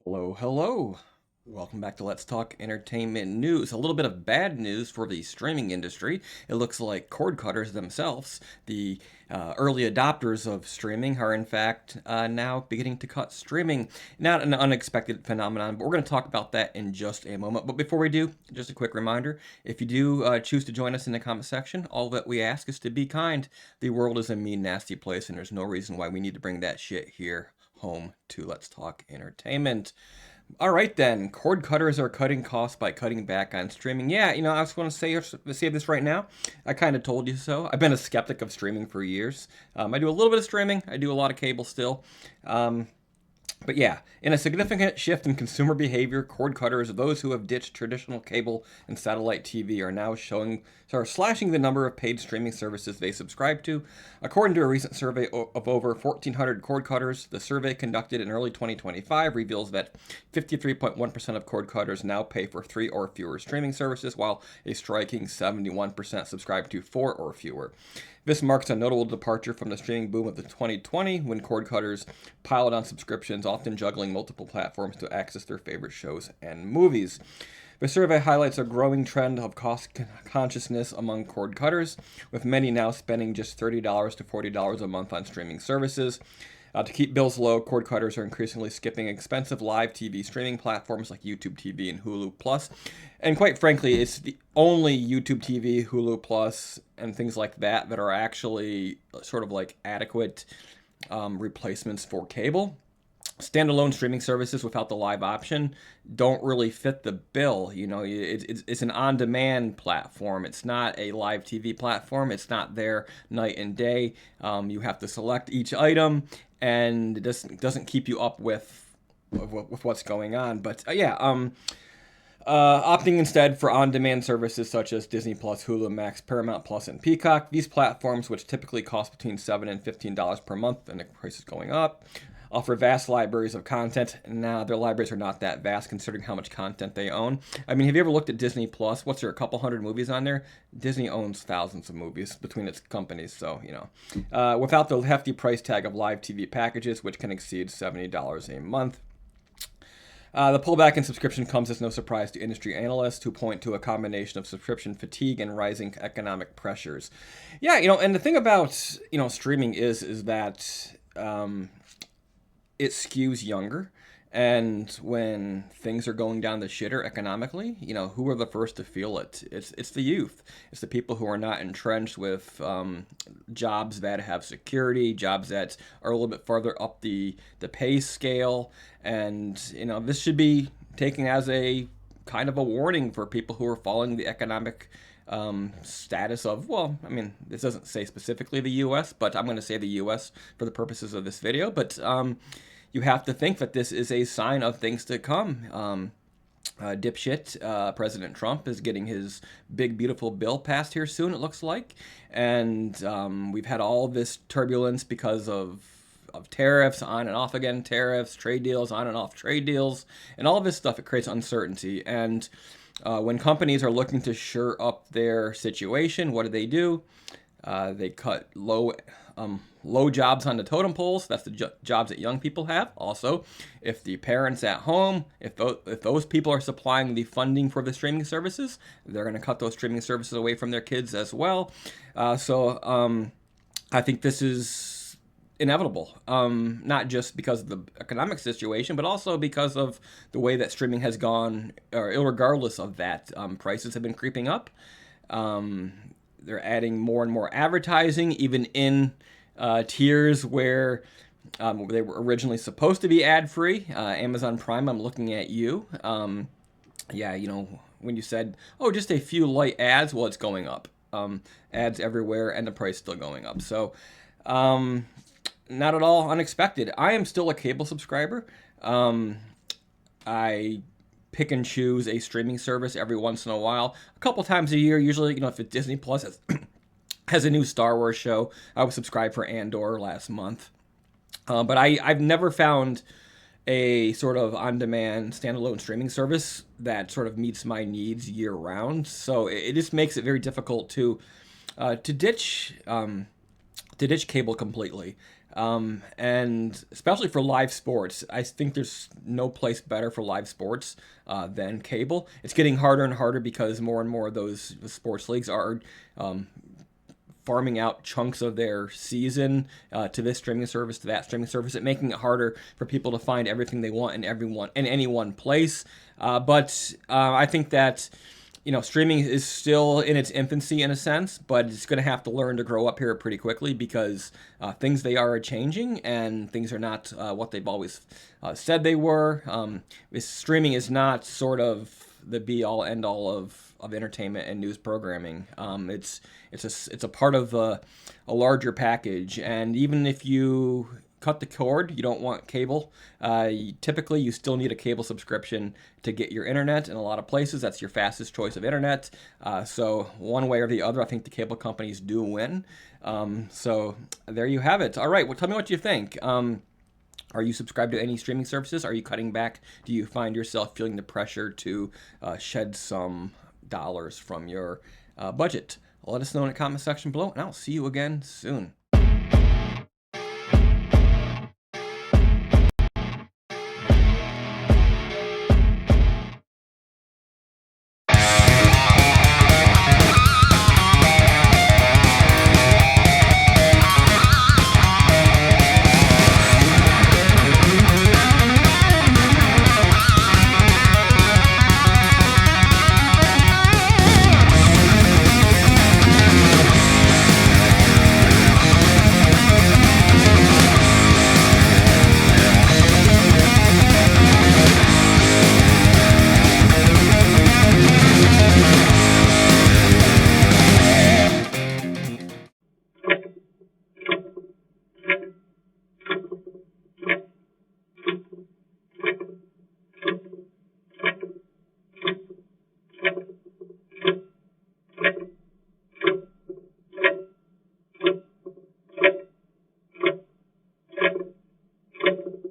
Hello, hello. Welcome back to Let's Talk Entertainment News. A little bit of bad news for the streaming industry. It looks like cord cutters themselves, the early adopters of streaming, are in fact now beginning to cut streaming. Not an unexpected phenomenon, but we're going to talk about that in just a moment. But before we do, just a quick reminder, if you do choose to join us in the comment section, all that we ask is to be kind. The world is a mean, nasty place, and there's no reason why we need to bring that shit here home to Let's Talk Entertainment. All right then, cord cutters are cutting costs by cutting back on streaming. Yeah, I was going to say this right now. I kind of told you so. I've been a skeptic of streaming for years. I do a little bit of streaming. I do a lot of cable still. But yeah, in a significant shift in consumer behavior, cord cutters, those who have ditched traditional cable and satellite TV, are now slashing the number of paid streaming services they subscribe to. According to a recent survey of over 1,400 cord cutters, the survey conducted in early 2025 reveals that 53.1% of cord cutters now pay for 3 or fewer streaming services, while a striking 71% subscribe to 4 or fewer. This marks a notable departure from the streaming boom of the 2020, when cord cutters piled on subscriptions, often juggling multiple platforms to access their favorite shows and movies. The survey highlights a growing trend of cost consciousness among cord cutters, with many now spending just $30 to $40 a month on streaming services. To keep bills low, cord cutters are increasingly skipping expensive live TV streaming platforms like YouTube TV and Hulu Plus. And quite frankly, it's the only YouTube TV, Hulu Plus, and things like that that are actually sort of like adequate replacements for cable. Standalone streaming services without the live option don't really fit the bill. It's an on-demand platform. It's not a live TV platform. It's not there night and day. You have to select each item, and it doesn't keep you up with what's going on. But opting instead for on-demand services such as Disney Plus, Hulu Max, Paramount Plus, and Peacock. These platforms, which typically cost between $7 and $15 per month, and the price is going up, offer vast libraries of content. Now, their libraries are not that vast considering how much content they own. I mean, have you ever looked at Disney Plus? What's there, a couple hundred movies on there? Disney owns thousands of movies between its companies, so, without the hefty price tag of live TV packages, which can exceed $70 a month. The pullback in subscription comes as no surprise to industry analysts, who point to a combination of subscription fatigue and rising economic pressures. Yeah, and the thing about, streaming is that it skews younger. And when things are going down the shitter economically, who are the first to feel it? It's the youth. It's the people who are not entrenched with jobs that have security, jobs that are a little bit farther up the pay scale. And, this should be taken as a kind of a warning for people who are following the economic status of, this doesn't say specifically the U.S., but I'm going to say the U.S. for the purposes of this video. But you have to think that this is a sign of things to come. President Trump is getting his big, beautiful bill passed here soon, it looks like. And we've had all this turbulence because of tariffs, on and off again tariffs, trade deals, on and off trade deals, and all of this stuff. It creates uncertainty. And when companies are looking to shore up their situation, what do? They cut low jobs on the totem poles. That's the jobs that young people have. Also, if the parents at home, if those people are supplying the funding for the streaming services, they're going to cut those streaming services away from their kids as well. So I think this is inevitable, not just because of the economic situation, but also because of the way that streaming has gone, or regardless of that, prices have been creeping up. They're adding more and more advertising, even in tiers where they were originally supposed to be ad-free. Amazon Prime, I'm looking at you. When you said, just a few light ads, well, it's going up. Ads everywhere, and the price is still going up. So, not at all unexpected. I am still a cable subscriber. I pick and choose a streaming service every once in a while, a couple times a year. Usually, if it's Disney Plus has a new Star Wars show, I was subscribed for Andor last month. But I've never found a sort of on-demand standalone streaming service that sort of meets my needs year-round. So it just makes it very difficult to ditch cable completely. And especially for live sports. I think there's no place better for live sports than cable. It's getting harder and harder because more and more of those sports leagues are um, farming out chunks of their season to this streaming service, to that streaming service, and making it harder for people to find everything they want in any one place. But I think that streaming is still in its infancy in a sense, but it's going to have to learn to grow up here pretty quickly because things they are changing and things are not what they've always said they were. Streaming is not sort of the be all end all of entertainment and news programming. It's a part of a larger package, and even if you cut the cord, you don't want cable. Typically, you still need a cable subscription to get your internet. In a lot of places, that's your fastest choice of internet. So one way or the other, I think the cable companies do win. So there you have it. All right, well, tell me what you think. Are you subscribed to any streaming services? Are you cutting back? Do you find yourself feeling the pressure to shed some dollars from your budget? Let us know in the comment section below, and I'll see you again soon.